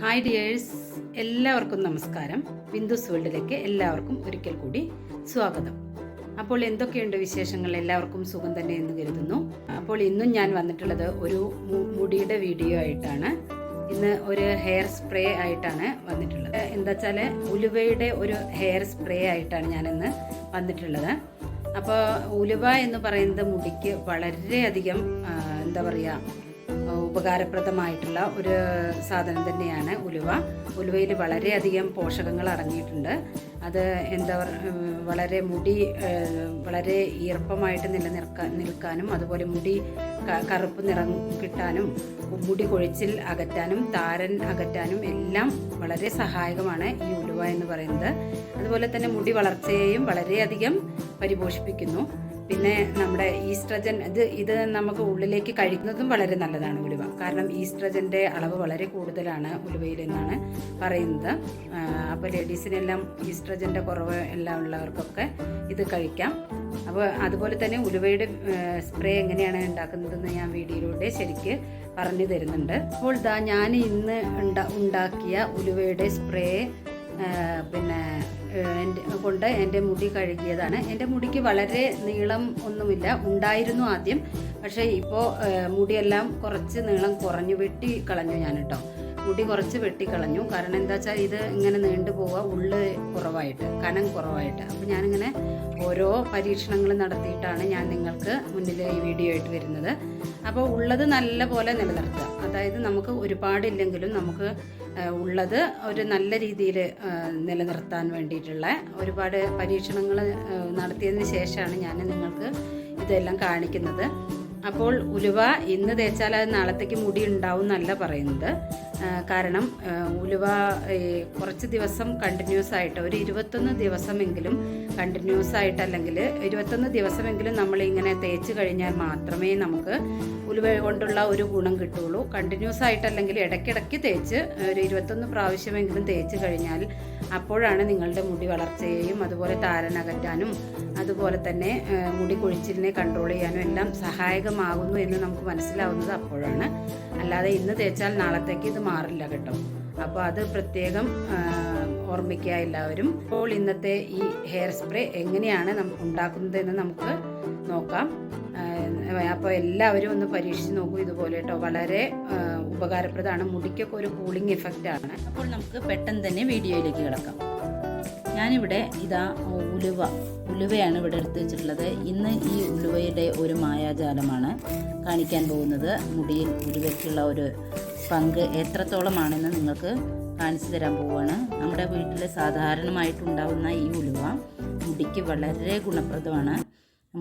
Hi dears, എല്ലാവർക്കും നമസ്കാരം. ബിന്ദുസ് വേൾഡിലേക്ക് എല്ലാവർക്കും ഒരിക്കൽ കൂടി സ്വാഗതം. അപ്പോൾ എന്തൊക്കെയുണ്ട് വിശേഷങ്ങൾ? എല്ലാവർക്കും സുഖം തന്നെ എന്ന് കരുതുന്നു. അപ്പോൾ ഇന്നും ഞാൻ വന്നിട്ടുള്ളത് ഒരു മുടിയുടെ വീഡിയോ ആയിട്ടാണ്. ഇന്ന് ഒരു ഹെയർ സ്പ്രേ ആയിട്ടാണ് വന്നിട്ടുള്ളത്. എന്താ വെച്ചാൽ ഉലുവയുടെ ഒരു ഹെയർ സ്പ്രേ ആയിട്ടാണ് ഞാനിന്ന് വന്നിട്ടുള്ളത്. അപ്പോൾ ഉലുവ എന്ന് പറയുന്നത് മുടിക്ക് വളരെയധികം എന്താ പറയുക, ഉപകാരപ്രദമായിട്ടുള്ള ഒരു സാധനം തന്നെയാണ് ഉലുവ. ഉലുവയിൽ വളരെയധികം പോഷകങ്ങൾ അടങ്ങിയിട്ടുണ്ട്. അത് വളരെ മുടി വളരെ ഈർപ്പമായിട്ട് നിൽക്കാനും അതുപോലെ മുടി കറുപ്പ് നിറം കിട്ടാനും മുടി കൊഴിച്ചിൽ അകറ്റാനും താരൻ അകറ്റാനും എല്ലാം വളരെ സഹായകമാണ് ഈ ഉലുവ എന്ന് പറയുന്നത്. അതുപോലെ തന്നെ മുടി വളർച്ചയെയും വളരെയധികം പരിപോഷിപ്പിക്കുന്നു. പിന്നെ നമ്മുടെ ഈസ്ട്രജൻ ഇത് നമുക്ക് ഉള്ളിലേക്ക് കഴിക്കുന്നതും വളരെ നല്ലതാണ് ഉലുവ. കാരണം ഈസ്ട്രജൻ്റെ അളവ് വളരെ കൂടുതലാണ് ഉലുവയിൽ എന്നാണ് പറയുന്നത്. അപ്പോൾ ലേഡീസിനെല്ലാം ഈസ്ട്രജൻ്റെ കുറവ് എല്ലാം ഉള്ളവർക്കൊക്കെ ഇത് കഴിക്കാം. അപ്പോൾ അതുപോലെ തന്നെ ഉലുവയുടെ സ്പ്രേ എങ്ങനെയാണ് ഉണ്ടാക്കുന്നതെന്ന് ഞാൻ വീഡിയോയിലൂടെ ശരിക്ക് പറഞ്ഞു തരുന്നുണ്ട്. അപ്പോൾ ഞാൻ ഇന്ന് ഉണ്ടാക്കിയ ഉലുവയുടെ സ്പ്രേ കൊണ്ട് എൻ്റെ മുടി കഴുകിയതാണ്. എൻ്റെ മുടിക്ക് വളരെ നീളം ഒന്നുമില്ല, ഉണ്ടായിരുന്നു ആദ്യം. പക്ഷേ ഇപ്പോൾ മുടിയെല്ലാം കുറച്ച് നീളം കുറഞ്ഞു, വെട്ടിക്കളഞ്ഞു ഞാൻ കേട്ടോ. മുടി കുറച്ച് വെട്ടിക്കളഞ്ഞു. കാരണം എന്താ വെച്ചാൽ ഇത് ഇങ്ങനെ നീണ്ടു പോവുക, ഉള്ള് കുറവായിട്ട്, കനം കുറവായിട്ട്. അപ്പോൾ ഞാനിങ്ങനെ ഓരോ പരീക്ഷണങ്ങൾ നടത്തിയിട്ടാണ് ഞാൻ നിങ്ങൾക്ക് മുന്നിൽ ഈ വീഡിയോ ആയിട്ട് വരുന്നത്. അപ്പോൾ ഉള്ളത് നല്ല പോലെ നിലനിർത്തുക. അതായത് നമുക്ക് ഒരുപാടില്ലെങ്കിലും നമുക്ക് ഉള്ളത് ഒരു നല്ല രീതിയിൽ നിലനിർത്താൻ വേണ്ടിയിട്ടുള്ള ഒരുപാട് പരീക്ഷണങ്ങൾ നടത്തിയതിന് ശേഷമാണ് ഞാൻ നിങ്ങൾക്ക് ഇതെല്ലാം കാണിക്കുന്നത്. അപ്പോൾ ഉലുവ ഇന്ന് തേച്ചാൽ അത് നാളത്തേക്ക് മുടി ഉണ്ടാവും എന്നല്ല പറയുന്നത്. കാരണം ഉലുവ കുറച്ച് ദിവസം കണ്ടിന്യൂസ് ആയിട്ട് ഒരു 21 ദിവസമെങ്കിലും കണ്ടിന്യൂസ് ആയിട്ട്, അല്ലെങ്കിൽ 21 ദിവസമെങ്കിലും നമ്മളിങ്ങനെ തേച്ച് കഴിഞ്ഞാൽ മാത്രമേ നമുക്ക് ഉലുവ കൊണ്ടുള്ള ഒരു ഗുണം കിട്ടുള്ളൂ. കണ്ടിന്യൂസ് ആയിട്ടല്ലെങ്കിൽ ഇടയ്ക്കിടയ്ക്ക് തേച്ച് ഒരു 21 പ്രാവശ്യമെങ്കിലും തേച്ച് കഴിഞ്ഞാൽ അപ്പോഴാണ് നിങ്ങളുടെ മുടി വളർച്ചയെയും അതുപോലെ താരൻ അകറ്റാനും അതുപോലെ തന്നെ മുടി കൊഴിച്ചിലിനെ കൺട്രോൾ ചെയ്യാനും എല്ലാം സഹായകമാകുന്നു എന്ന് നമുക്ക് മനസ്സിലാവുന്നത് അപ്പോഴാണ്. അല്ലാതെ ഇന്ന് തേച്ചാൽ നാളത്തേക്ക് ഇത് മാറില്ല കേട്ടോ. അപ്പോൾ അത് പ്രത്യേകം ഓർമ്മിക്കുക എല്ലാവരും. അപ്പോൾ ഇന്നത്തെ ഈ ഹെയർ സ്പ്രേ എങ്ങനെയാണ് ഉണ്ടാക്കുന്നതെന്ന് നമുക്ക് നോക്കാം. അപ്പോൾ എല്ലാവരും ഒന്ന് പരീക്ഷിച്ച് നോക്കൂ ഇതുപോലെ കേട്ടോ. വളരെ ഉപകാരപ്രദമാണ്, മുടിക്കൊക്കെ ഒരു കൂളിംഗ് എഫക്റ്റ് ആണ്. അപ്പോൾ നമുക്ക് പെട്ടെന്ന് തന്നെ വീഡിയോയിലേക്ക് കിടക്കാം. ഞാനിവിടെ ഉലുവയാണ് ഇവിടെ എടുത്ത് വെച്ചിട്ടുള്ളത്. ഇന്ന് ഈ ഉലുവയുടെ ഒരു മായാജാലമാണ് കാണിക്കാൻ പോകുന്നത്. മുടിയിൽ ഉലുവയ്ക്കുള്ള ഒരു പങ്ക് എത്രത്തോളമാണെന്ന് നിങ്ങൾക്ക് കാണിച്ചു തരാൻ പോവുകയാണ്. നമ്മുടെ വീട്ടിൽ സാധാരണമായിട്ടുണ്ടാകുന്ന ഈ ഉലുവ മുടിക്ക് വളരെ ഗുണപ്രദമാണ്.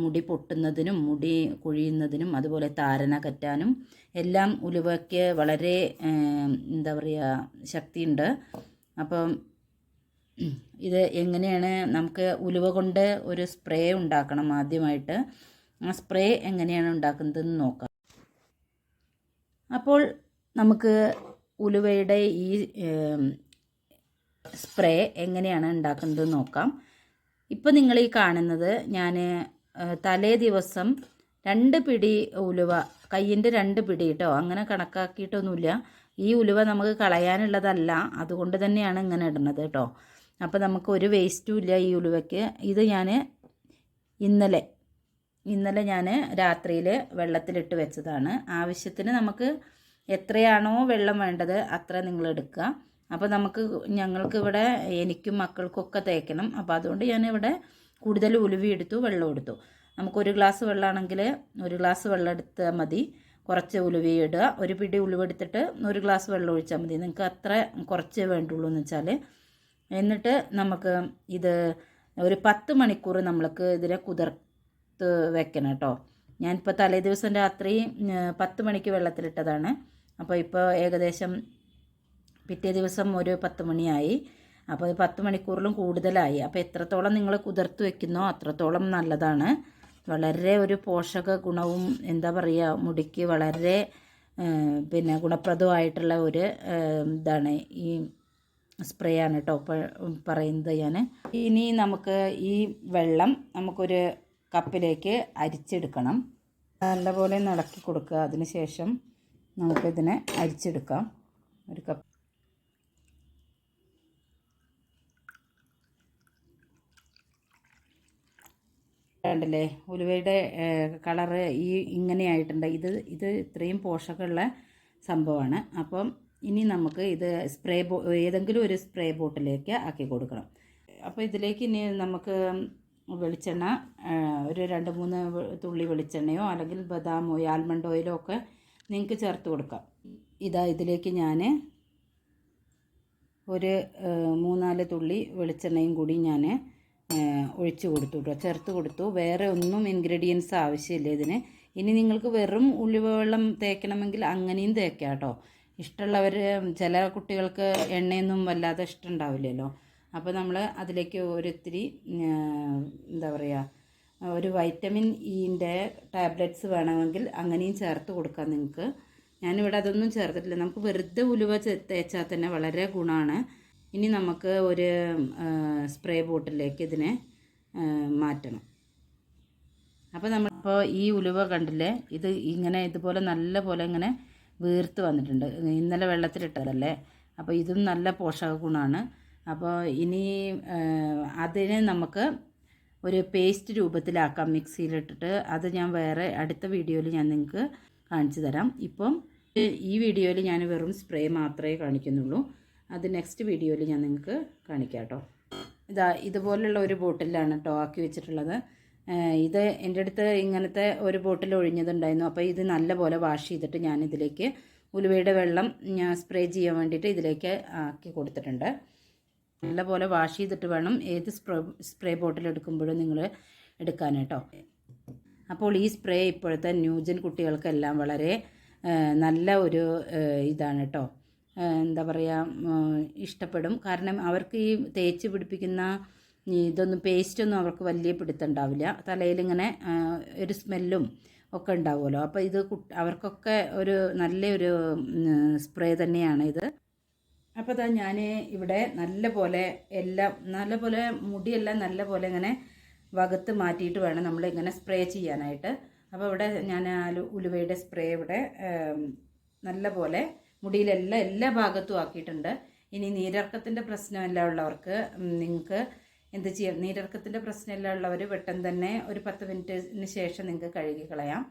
മുടി പൊട്ടുന്നതിനും മുടി കൊഴിയുന്നതിനും അതുപോലെ താരനകറ്റാനും എല്ലാം ഉലുവയ്ക്ക് വളരെ എന്താ പറയുക ശക്തിയുണ്ട്. അപ്പം ഇത് എങ്ങനെയാണ്, നമുക്ക് ഉലുവ കൊണ്ട് ഒരു സ്പ്രേ ഉണ്ടാക്കണം. ആദ്യമായിട്ട് ആ സ്പ്രേ എങ്ങനെയാണ് ഉണ്ടാക്കുന്നതെന്ന് നോക്കാം. അപ്പോൾ നമുക്ക് ഉലുവയുടെ ഈ സ്പ്രേ എങ്ങനെയാണ് ഉണ്ടാക്കുന്നതെന്ന് നോക്കാം. ഇപ്പോൾ നിങ്ങൾ ഈ കാണുന്നത് ഞാൻ തലേ ദിവസം 2 പിടി ഉലുവ, കയ്യിൻ്റെ 2 പിടി കേട്ടോ, അങ്ങനെ കണക്കാക്കിയിട്ടൊന്നുമില്ല. ഈ ഉലുവ നമുക്ക് കളയാനുള്ളതല്ല, അതുകൊണ്ട് തന്നെയാണ് ഇങ്ങനെ ഇടുന്നത് കേട്ടോ. അപ്പോൾ നമുക്ക് ഒരു വേസ്റ്റും ഇല്ല ഈ ഉലുവയ്ക്ക്. ഇത് ഞാൻ ഇന്നലെ ഞാൻ രാത്രിയിൽ വെള്ളത്തിലിട്ട് വെച്ചതാണ്. ആവശ്യത്തിന് നമുക്ക് എത്രയാണോ വെള്ളം വേണ്ടത് അത്ര നിങ്ങൾ എടുക്കുക. അപ്പോൾ ഞങ്ങൾക്ക് ഇവിടെ എനിക്കും മക്കൾക്കൊക്കെ തേക്കണം. അപ്പോൾ അതുകൊണ്ട് ഞാനിവിടെ കൂടുതൽ ഉലുവ എടുത്തു, വെള്ളം എടുത്തു. നമുക്ക് 1 ഗ്ലാസ് വെള്ളമാണെങ്കിൽ 1 ഗ്ലാസ് വെള്ളം എടുത്താൽ മതി. കുറച്ച് ഉലുവ ഇടുക. 1 പിടി ഉലുവ എടുത്തിട്ട് 1 ഗ്ലാസ് വെള്ളം ഒഴിച്ചാൽ മതി. നിങ്ങൾക്ക് അത്ര കുറച്ചേ വേണ്ടുള്ളൂ എന്ന് വെച്ചാൽ. എന്നിട്ട് നമുക്ക് ഇത് ഒരു 10 മണിക്കൂർ നമ്മൾക്ക് ഇതിനെ കുതിർത്ത് വെക്കണം കേട്ടോ. ഞാനിപ്പോൾ തലേ ദിവസം രാത്രി 10 മണിക്ക് വെള്ളത്തിലിട്ടതാണ്. അപ്പോൾ ഇപ്പോൾ ഏകദേശം പിറ്റേ ദിവസം ഒരു 10 മണിയായി. അപ്പോൾ 10 മണിക്കൂറിലും കൂടുതലായി. അപ്പോൾ എത്രത്തോളം നിങ്ങൾ കുതിർത്ത് വെക്കുന്നോ അത്രത്തോളം നല്ലതാണ്. വളരെ ഒരു പോഷക ഗുണവും എന്താ പറയുക, മുടിക്ക് വളരെ ഗുണപ്രദമായിട്ടുള്ള ഒരു ഇതാണ് ഈ സ്പ്രേ ആണ് കേട്ടോ പറയുന്നത് ഞാൻ. ഇനി നമുക്ക് ഈ വെള്ളം നമുക്കൊരു കപ്പിലേക്ക് അരിച്ചെടുക്കണം. നല്ലപോലെ ഇളക്കി കൊടുക്കുക. അതിന് ശേഷം നമുക്കിതിനെ അരിച്ചെടുക്കാം. ഒരു കപ്പ് കണ്ടില്ലേ ഉലുവയുടെ കളറ് ഇങ്ങനെയായിട്ടുണ്ട്. ഇത് ഇത്രയും പോഷകമുള്ള സംഭവമാണ്. അപ്പം ഇനി നമുക്ക് ഇത് ഏതെങ്കിലും ഒരു സ്പ്രേ ബോട്ടിലേക്ക് ആക്കി കൊടുക്കണം. അപ്പോൾ ഇതിലേക്ക് ഇനി നമുക്ക് വെളിച്ചെണ്ണ ഒരു 2-3 തുള്ളി വെളിച്ചെണ്ണയോ അല്ലെങ്കിൽ ബദാം ഓയിൽ ആൽമണ്ട് ഓയിലോ ഒക്കെ നിങ്ങൾക്ക് ചേർത്ത് കൊടുക്കാം. ഇതിലേക്ക് ഞാൻ ഒരു 3-4 തുള്ളി വെളിച്ചെണ്ണയും കൂടി ഞാൻ ഒഴിച്ചു കൊടുത്തു കേട്ടോ, ചേർത്ത് കൊടുത്തു. വേറെ ഒന്നും ഇൻഗ്രീഡിയൻസ് ആവശ്യമില്ല ഇതിന്. ഇനി നിങ്ങൾക്ക് വെറും ഉലുവ വെള്ളം തേക്കണമെങ്കിൽ അങ്ങനെയും തേക്കാം കേട്ടോ. ഇഷ്ടമുള്ളവർ, ചില കുട്ടികൾക്ക് എണ്ണയൊന്നും വല്ലാതെ ഇഷ്ടമുണ്ടാവില്ലല്ലോ. അപ്പോൾ നമ്മൾ അതിലേക്ക് ഒരിത്തിരി എന്താ പറയുക, ഒരു വൈറ്റമിൻ ഇൻ്റെ ടാബ്ലറ്റ്സ് വേണമെങ്കിൽ അങ്ങനെയും ചേർത്ത് കൊടുക്കാം നിങ്ങൾക്ക്. ഞാനിവിടെ അതൊന്നും ചേർത്തിട്ടില്ല. നമുക്ക് വെറുതെ ഉലുവ തേച്ചാൽ തന്നെ വളരെ ഗുണമാണ്. ഇനി നമുക്ക് ഒരു സ്പ്രേ ബോട്ടിലേക്ക് ഇതിനെ മാറ്റണം. അപ്പോൾ നമ്മളിപ്പോൾ ഈ ഉലുവ കണ്ടില്ലേ, ഇത് ഇതുപോലെ നല്ല പോലെ ഇങ്ങനെ വീർത്ത് വന്നിട്ടുണ്ട്. ഇന്നലെ വെള്ളത്തിലിട്ടതല്ലേ. അപ്പോൾ ഇതും നല്ല പോഷക ഗുണമാണ്. അപ്പോൾ ഇനി അതിനെ നമുക്ക് ഒരു പേസ്റ്റ് രൂപത്തിലാക്കാം മിക്സിയിലിട്ടിട്ട്. അത് ഞാൻ വേറെ അടുത്ത വീഡിയോയിൽ ഞാൻ നിങ്ങൾക്ക് കാണിച്ചു തരാം. ഇപ്പം ഈ വീഡിയോയിൽ ഞാൻ വെറും സ്പ്രേ മാത്രമേ കാണിക്കുന്നുള്ളൂ. അത് നെക്സ്റ്റ് വീഡിയോയിൽ ഞാൻ നിങ്ങൾക്ക് കാണിക്കാം കേട്ടോ. ഇതുപോലുള്ള ഒരു ബോട്ടിലാണ് കേട്ടോ ആക്കി വെച്ചിട്ടുള്ളത്. ഇത് എൻ്റെ അടുത്ത് ഇങ്ങനത്തെ ഒരു ബോട്ടിൽ ഒഴിഞ്ഞതുണ്ടായിരുന്നു. അപ്പോൾ ഇത് നല്ലപോലെ വാഷ് ചെയ്തിട്ട് ഞാൻ ഇതിലേക്ക് ഉലുവയുടെ വെള്ളം ഞാൻ സ്പ്രേ ചെയ്യാൻ വേണ്ടിയിട്ട് ഇതിലേക്ക് ആക്കി കൊടുത്തിട്ടുണ്ട്. നല്ലപോലെ വാഷ് ചെയ്തിട്ട് വേണം ഏത് സ്പ്രേ ബോട്ടിൽ എടുക്കുമ്പോഴും നിങ്ങൾ എടുക്കാൻ കേട്ടോ. അപ്പോൾ ഈ സ്പ്രേ ഇപ്പോഴത്തെ ന്യൂജൻ കുട്ടികൾക്കെല്ലാം വളരെ നല്ല ഒരു ഇതാണ് കേട്ടോ. എന്താ പറയുക, ഇഷ്ടപ്പെടും. കാരണം അവർക്ക് ഈ തേച്ച് പിടിപ്പിക്കുന്ന ഇതൊന്നും പേസ്റ്റൊന്നും അവർക്ക് വലിയ പിടുത്തുണ്ടാവില്ല. തലയിലിങ്ങനെ ഒരു സ്മെല്ലും ഒക്കെ ഉണ്ടാവുമല്ലോ. അപ്പോൾ ഇത് അവർക്കൊക്കെ ഒരു നല്ലൊരു സ്പ്രേ തന്നെയാണ് ഇത്. അപ്പോൾ ഇതാ ഞാൻ ഇവിടെ നല്ലപോലെ മുടിയെല്ലാം നല്ലപോലെ ഇങ്ങനെ വകത്ത് മാറ്റിയിട്ട് വേണം നമ്മൾ ഇങ്ങനെ സ്പ്രേ ചെയ്യാനായിട്ട്. അപ്പോൾ ഇവിടെ ഞാൻ ഉലുവയുടെ സ്പ്രേ ഇവിടെ നല്ലപോലെ മുടിയിലെല്ലാം എല്ലാ ഭാഗത്തും ആക്കിയിട്ടുണ്ട്. ഇനി നീരിറക്കത്തിൻ്റെ പ്രശ്നമെല്ലാം ഉള്ളവർക്ക് നിങ്ങൾക്ക് എന്ത് ചെയ്യാം, നീരിറക്കത്തിൻ്റെ പ്രശ്നമെല്ലാം ഉള്ളവർ പെട്ടെന്ന് തന്നെ ഒരു 10 മിനിറ്റിന് ശേഷം നിങ്ങൾക്ക് കഴുകി കളയാം.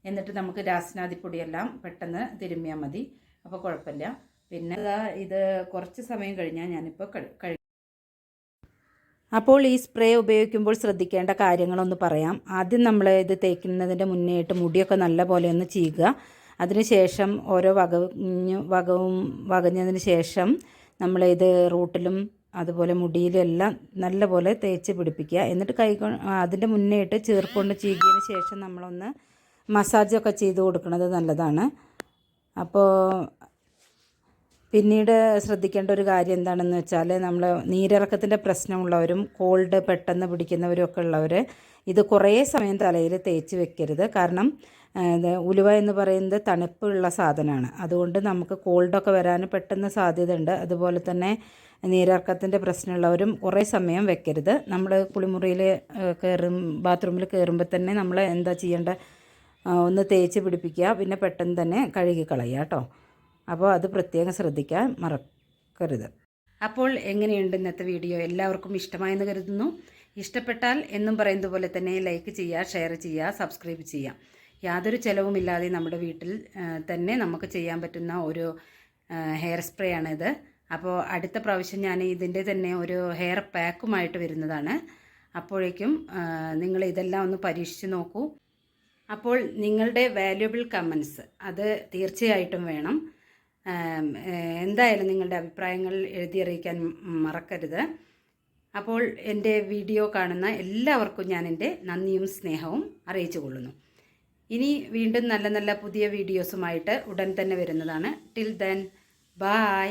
എന്നിട്ട് നമുക്ക് രാസനാദിപ്പൊടിയെല്ലാം പെട്ടെന്ന് തിരുമ്മിയാൽ മതി. അപ്പോൾ കുഴപ്പമില്ല. പിന്നെ ഇത് കുറച്ച് സമയം കഴിഞ്ഞാൽ ഞാനിപ്പോൾ അപ്പോൾ ഈ സ്പ്രേ ഉപയോഗിക്കുമ്പോൾ ശ്രദ്ധിക്കേണ്ട കാര്യങ്ങളൊന്ന് പറയാം. ആദ്യം നമ്മൾ ഇത് തേക്കുന്നതിൻ്റെ മുന്നേയായിട്ട് മുടിയൊക്കെ നല്ല പോലെ ഒന്ന് ചീകുക. അതിനുശേഷം ഓരോ വകഞ്ഞതിന് ശേഷം നമ്മളിത് റൂട്ടിലും അതുപോലെ മുടിയിലും എല്ലാം നല്ലപോലെ തേച്ച് പിടിപ്പിക്കുക. എന്നിട്ട് അതിൻ്റെ മുന്നേയായിട്ട് ചീർക്കൊണ്ട് ചീകിയതിന് ശേഷം നമ്മളൊന്ന് മസാജൊക്കെ ചെയ്ത് കൊടുക്കുന്നത് നല്ലതാണ്. അപ്പോൾ പിന്നീട് ശ്രദ്ധിക്കേണ്ട ഒരു കാര്യം എന്താണെന്ന് വെച്ചാൽ, നമ്മൾ നീരിറക്കത്തിൻ്റെ പ്രശ്നമുള്ളവരും കോൾഡ് പെട്ടെന്ന് പിടിക്കുന്നവരും ഒക്കെ ഉള്ളവർ ഇത് കുറേ സമയം തലയിൽ തേച്ച് വെക്കരുത്. കാരണം ഉലുവ എന്ന് പറയുന്നത് തണുപ്പുള്ള സാധനമാണ്. അതുകൊണ്ട് നമുക്ക് കോൾഡൊക്കെ വരാൻ പെട്ടെന്ന് സാധ്യതയുണ്ട്. അതുപോലെ തന്നെ നീരിറക്കത്തിൻ്റെ പ്രശ്നമുള്ളവരും കുറേ സമയം വെക്കരുത്. നമ്മൾ കുളിമുറിയിൽ ബാത്റൂമിൽ കയറുമ്പോൾ തന്നെ നമ്മൾ എന്താ ചെയ്യേണ്ടത്, ഒന്ന് തേച്ച് പിടിപ്പിക്കുക. പിന്നെ പെട്ടെന്ന് തന്നെ കഴുകി കളയുക കേട്ടോ. അപ്പോൾ അത് പ്രത്യേകം ശ്രദ്ധിക്കാൻ മറക്കരുത്. അപ്പോൾ എങ്ങനെയുണ്ട് ഇന്നത്തെ വീഡിയോ? എല്ലാവർക്കും ഇഷ്ടമായെന്ന് കരുതുന്നു. ഇഷ്ടപ്പെട്ടാൽ എന്നും പറയുന്നത് പോലെ തന്നെ ലൈക്ക് ചെയ്യുക, ഷെയർ ചെയ്യുക, സബ്സ്ക്രൈബ് ചെയ്യുക. യാതൊരു ചിലവുമില്ലാതെ നമ്മുടെ വീട്ടിൽ തന്നെ നമുക്ക് ചെയ്യാൻ പറ്റുന്ന ഒരു ഹെയർ സ്പ്രേ ആണിത്. അപ്പോൾ അടുത്ത പ്രാവശ്യം ഞാൻ ഇതിൻ്റെ തന്നെ ഒരു ഹെയർ പാക്കുമായിട്ട് വരുന്നതാണ്. അപ്പോഴേക്കും നിങ്ങൾ ഇതെല്ലാം ഒന്ന് പരീക്ഷിച്ച് നോക്കൂ. അപ്പോൾ നിങ്ങളുടെ വാല്യുബിൾ കമൻസ് അത് തീർച്ചയായിട്ടും വേണം. എന്തായാലും നിങ്ങളുടെ അഭിപ്രായങ്ങൾ എഴുതി അറിയിക്കാൻ മറക്കരുത്. അപ്പോൾ എൻ്റെ വീഡിയോ കാണുന്ന എല്ലാവർക്കും ഞാൻ എൻ്റെ നന്ദിയും സ്നേഹവും അറിയിച്ചു കൊള്ളുന്നു. ഇനി വീണ്ടും നല്ല നല്ല പുതിയ വീഡിയോസുമായിട്ട് ഉടൻ തന്നെ വരുന്നതാണ്. Till then, by.